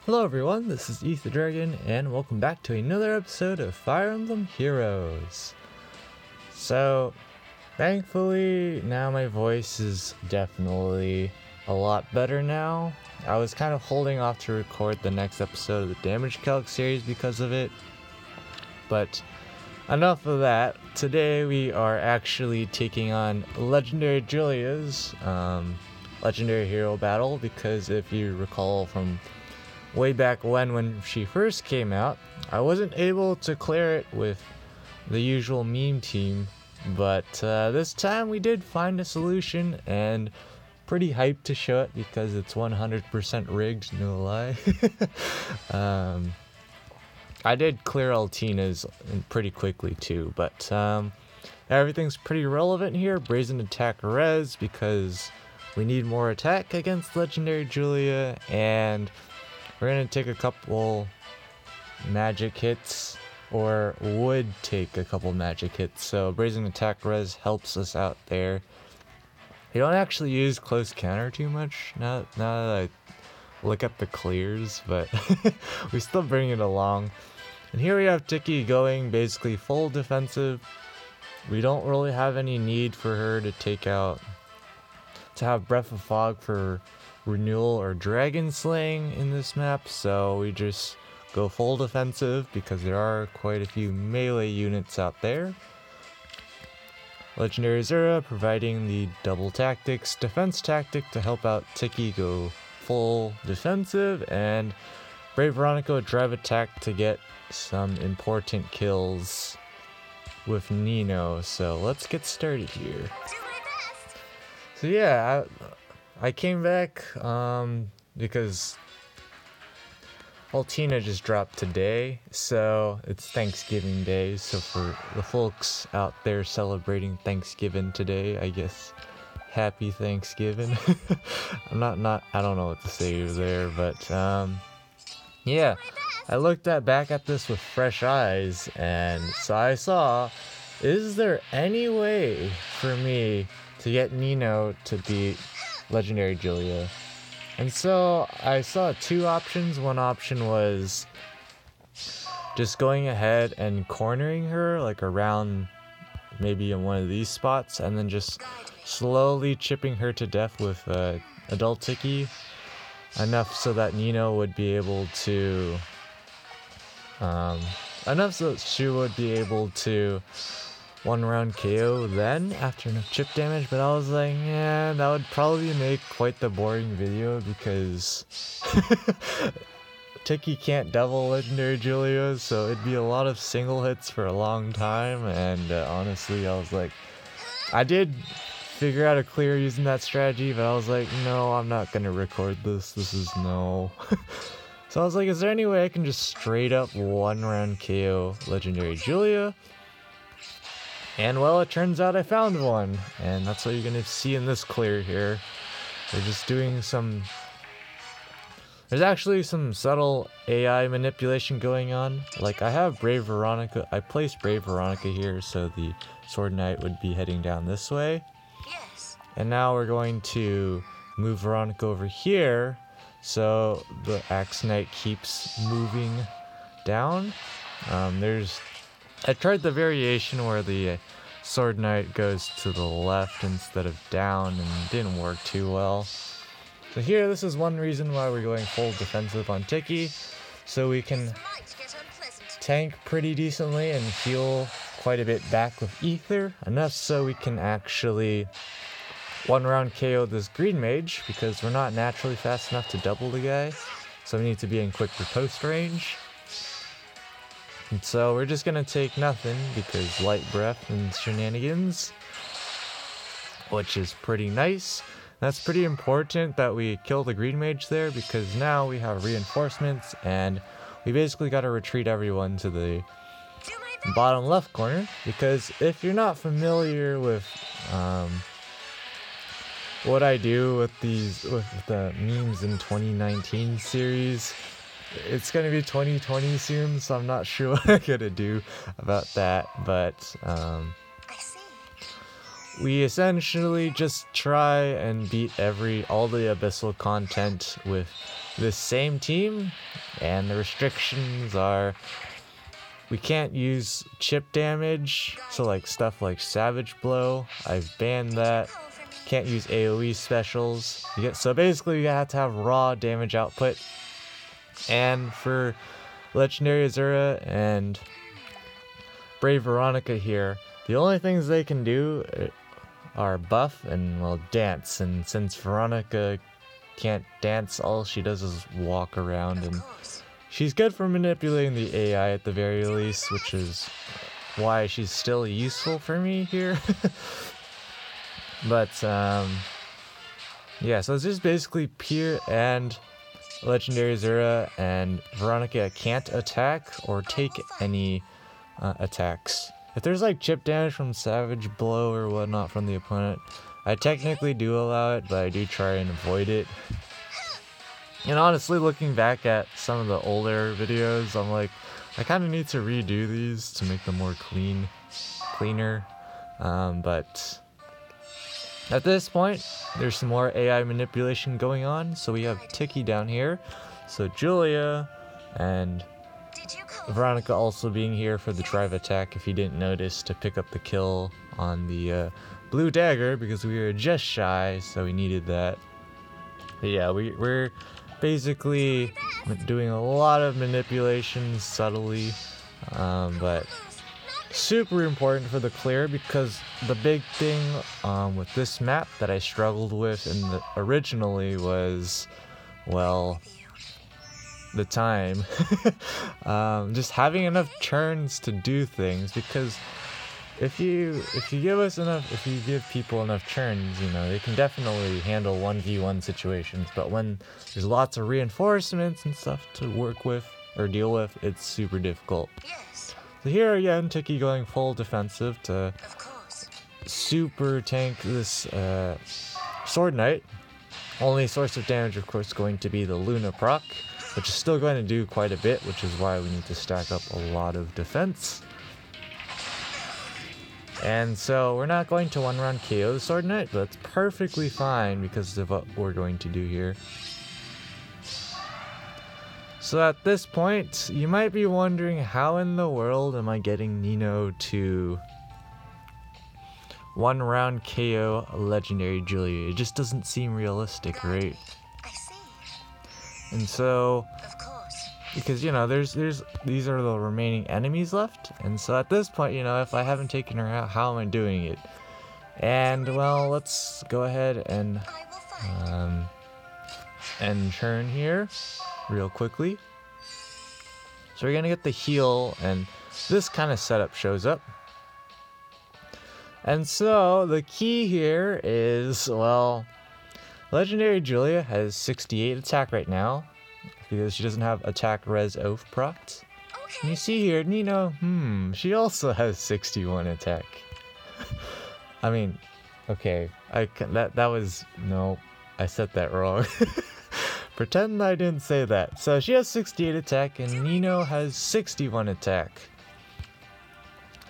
Hello everyone, this is Ether Dragon, and welcome back to another episode of Fire Emblem Heroes. So, thankfully, now my voice is definitely a lot better now. I was kind of holding off to record the next episode of the Damage Calc series because of it. But, enough of that. Today we are actually taking on Legendary Julia's Legendary Hero battle, because if you recall from way back when she first came out, I wasn't able to clear it with the usual meme team, but this time we did find a solution, and pretty hyped to show it because it's 100% rigged, no lie. I did clear Altina's pretty quickly too, but everything's pretty relevant here. Brazen attack res because we need more attack against Legendary Julia, and we're going to take a couple magic hits, or would take a couple magic hits, so Brazen Attack Res helps us out there. You don't actually use close counter too much, now that I look at the clears, but we still bring it along. And here we have Tiki going basically full defensive. We don't really have any need for her to have Breath of Fog for renewal or dragon slaying in this map, so we just go full defensive because there are quite a few melee units out there. Legendary Zera providing the double tactics defense tactic to help out Tiki go full defensive, and Brave Veronica drive attack to get some important kills with Nino. So let's get started here. So yeah, I came back because Altina just dropped today, so it's Thanksgiving Day, so for the folks out there celebrating Thanksgiving today, I guess happy Thanksgiving. I don't know what to say there, but yeah, I looked back at this with fresh eyes, and so I saw, is there any way for me to get Nino to beat Legendary Julia? And so I saw two options. One option was just going ahead and cornering her, like around maybe in one of these spots, and then just slowly chipping her to death with Adult Tiki, enough so that Nino would be able to one round KO then after enough chip damage. But I was like, yeah, that would probably make quite the boring video because Tiki can't double Legendary Julia, so it'd be a lot of single hits for a long time. And honestly, I was like, I did figure out a clear using that strategy, but I was like, no, I'm not gonna record this. This is no. So I was like, is there any way I can just straight up one round KO Legendary Julia? And well, it turns out I found one, and that's what you're gonna see in this clear here. They're just doing there's actually some subtle AI manipulation going on. Like, I have Brave Veronica, I placed Brave Veronica here so the Sword Knight would be heading down this way. Yes. And now we're going to move Veronica over here so the Axe Knight keeps moving down. I tried the variation where the Sword Knight goes to the left instead of down, and it didn't work too well. So here, this is one reason why we're going full defensive on Tiki, so we can tank pretty decently and heal quite a bit back with Ether, enough so we can actually one round KO this green mage, because we're not naturally fast enough to double the guy, so we need to be in quick riposte range. And so we're just gonna take nothing because light breath and shenanigans, which is pretty nice. That's pretty important that we kill the green mage there, because now we have reinforcements and we basically gotta retreat everyone to the bottom left corner. Because if you're not familiar with what I do with the memes in 2019 series, it's gonna be 2020 soon, so I'm not sure what I'm gonna do about that. But we essentially just try and beat all the Abyssal content with this same team, and the restrictions are we can't use chip damage, so like stuff like Savage Blow, I've banned that. Can't use AoE specials. So basically you have to have raw damage output. And for Legendary Azura and Brave Veronica here, the only things they can do are buff and, well, dance. And since Veronica can't dance, all she does is walk around, and she's good for manipulating the AI at the very least, which is why she's still useful for me here. But, yeah, so it's just basically pure and Legendary Azura and Veronica can't attack or take any attacks. If there's like chip damage from Savage Blow or whatnot from the opponent, I technically do allow it, but I do try and avoid it. And honestly, looking back at some of the older videos, I'm like, I kind of need to redo these to make them more cleaner. But at this point, there's some more AI manipulation going on. So we have Tiki down here. So Julia and Veronica also being here for the drive attack, if you didn't notice, to pick up the kill on the blue dagger, because we were just shy, so we needed that. But yeah, we're basically doing a lot of manipulations subtly, but super important for the clear, because the big thing with this map that I struggled with originally was, well, the time. Just having enough turns to do things, because if you give people enough turns, you know, they can definitely handle 1v1 situations, but when there's lots of reinforcements and stuff to work with or deal with, it's super difficult. So here again, Tiki going full defensive to super tank this Sword Knight. Only source of damage, of course, going to be the Luna proc, which is still going to do quite a bit, which is why we need to stack up a lot of defense. And so we're not going to one-round KO the Sword Knight, but that's perfectly fine because of what we're going to do here. So at this point, you might be wondering, how in the world am I getting Nino to one-round KO Legendary Julia? It just doesn't seem realistic, right? And so, because, you know, these are the remaining enemies left, and so at this point, you know, if I haven't taken her out, how am I doing it? And, well, let's go ahead and turn here real quickly. So we're gonna get the heal, and this kind of setup shows up. And so the key here is, well, Legendary Julia has 68 attack right now, because she doesn't have attack res oath procs. And you see here, Nino, she also has 61 attack. I mean, okay, no, I said that wrong. Pretend I didn't say that. So she has 68 attack, and Nino has 61 attack.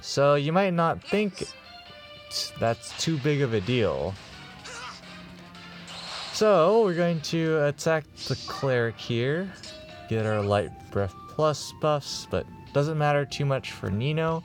So you might not think that's too big of a deal. So we're going to attack the cleric here, get our light breath plus buffs, but doesn't matter too much for Nino,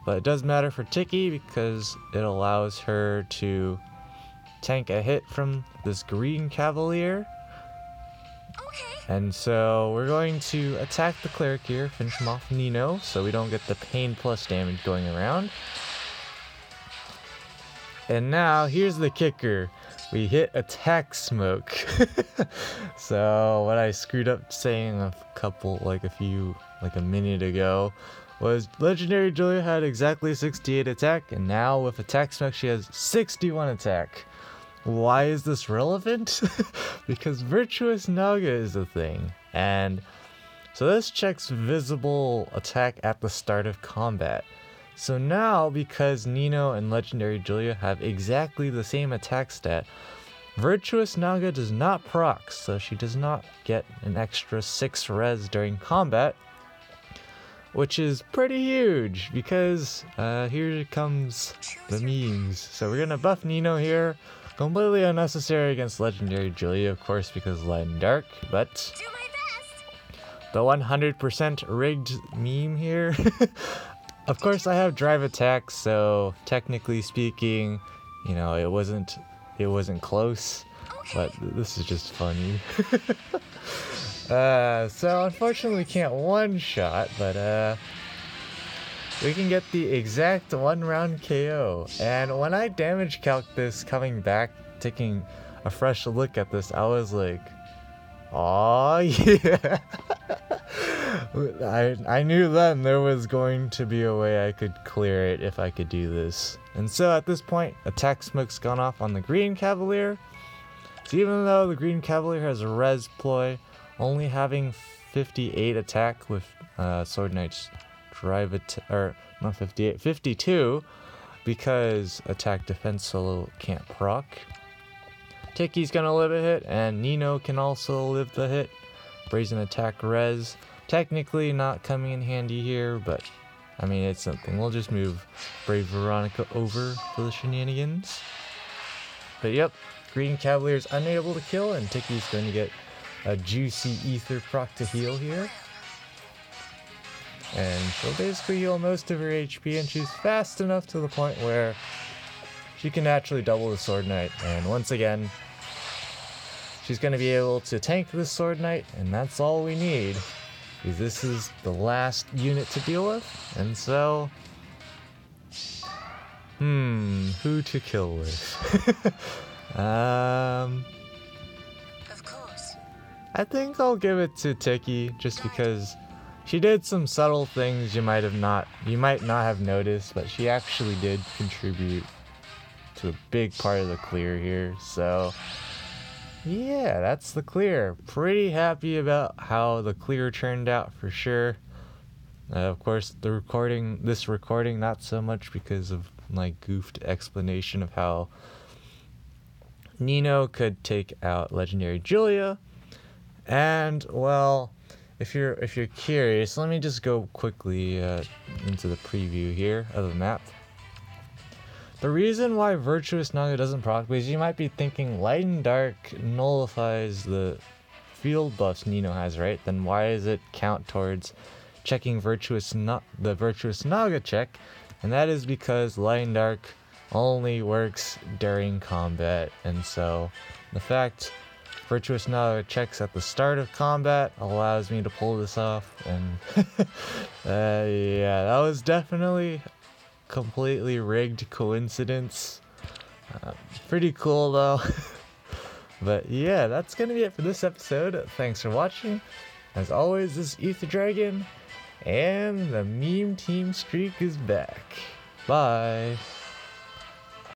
but it does matter for Tiki because it allows her to tank a hit from this green cavalier. And so we're going to attack the cleric here, finish him off Nino, so we don't get the pain plus damage going around. And now here's the kicker. We hit attack smoke. So what I screwed up saying a minute ago was Legendary Julia had exactly 68 attack, and now with attack smoke she has 61 attack. Why is this relevant? Because Virtuous Naga is a thing, and so this checks visible attack at the start of combat. So now, because Nino and Legendary Julia have exactly the same attack stat, Virtuous Naga does not proc, so she does not get an extra 6 res during combat. which is pretty huge because here comes the memes. So we're gonna buff Nino here. Completely unnecessary against Legendary Julia, of course, because Light and Dark, but the 100% rigged meme here. Of course, I have drive attack, so technically speaking, you know, it wasn't close, but this is just funny. So unfortunately we can't one-shot, but we can get the exact 1-round KO. And when I damage calc this coming back, taking a fresh look at this, I was like, "Aw, yeah." I knew then there was going to be a way I could clear it if I could do this. And so at this point, attack smoke's gone off on the Green Cavalier. So even though the Green Cavalier has a res ploy, only having 58 attack with Sword Knight's drive attack, or not 58, 52, because attack defense solo can't proc. Tiki's gonna live a hit, and Nino can also live the hit. Brazen attack res. Technically not coming in handy here, but I mean, it's something. We'll just move Brave Veronica over for the shenanigans. But yep, Green Cavalier's unable to kill, and Tiki's going to get a juicy ether proc to heal here. And she'll basically heal most of her HP, and she's fast enough to the point where she can naturally double the Sword Knight. And once again, she's going to be able to tank this Sword Knight, and that's all we need. Because this is the last unit to deal with. And so, who to kill with? Of course. I think I'll give it to Tiki, just because she did some subtle things you might not have noticed, but she actually did contribute to a big part of the clear here. So yeah, that's the clear. Pretty happy about how the clear turned out for sure. Of course, this recording, not so much because of my goofed explanation of how Nino could take out Legendary Julia. And well, if you're curious, let me just go quickly into the preview here of the map. The reason why Virtuous Naga doesn't proc, because you might be thinking Light and Dark nullifies the field buffs Nino has, right? Then why does it count towards checking the Virtuous Naga check? And that is because Light and Dark only works during combat, and so the fact Virtuous Naga checks at the start of combat allows me to pull this off. And yeah, that was definitely completely rigged coincidence. Pretty cool though. But yeah, that's gonna be it for this episode. Thanks for watching. As always, this is Ether Dragon, and the meme team streak is back. Bye.